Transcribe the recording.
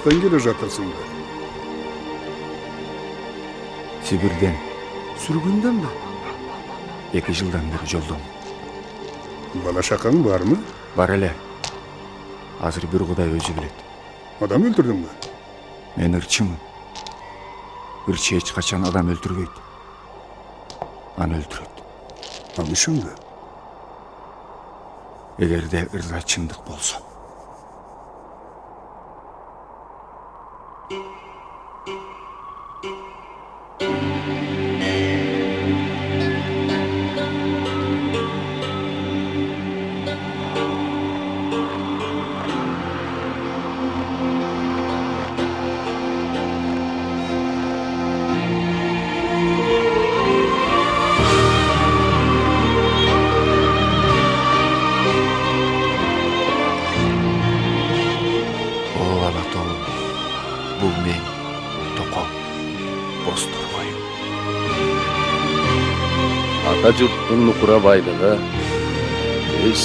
Кайсыстан келе жатырсыңдар? Сибирден Сүргүндөн ба? 2 жылдан бeri жолдом. Бала шакаң бармы? Бар эле. Азыр бир Кудай өзү билет. Адам өлтүрдүңбү? Мен ырчымын. Ырчы эч качан адам өлтүрбөйт. Аны өлтүрөт. Аны ушунду. Эгерде ырда чындык болсо. Бул мен, Током, Бозторгой. Ата жұрттың нұқыра байлығы өз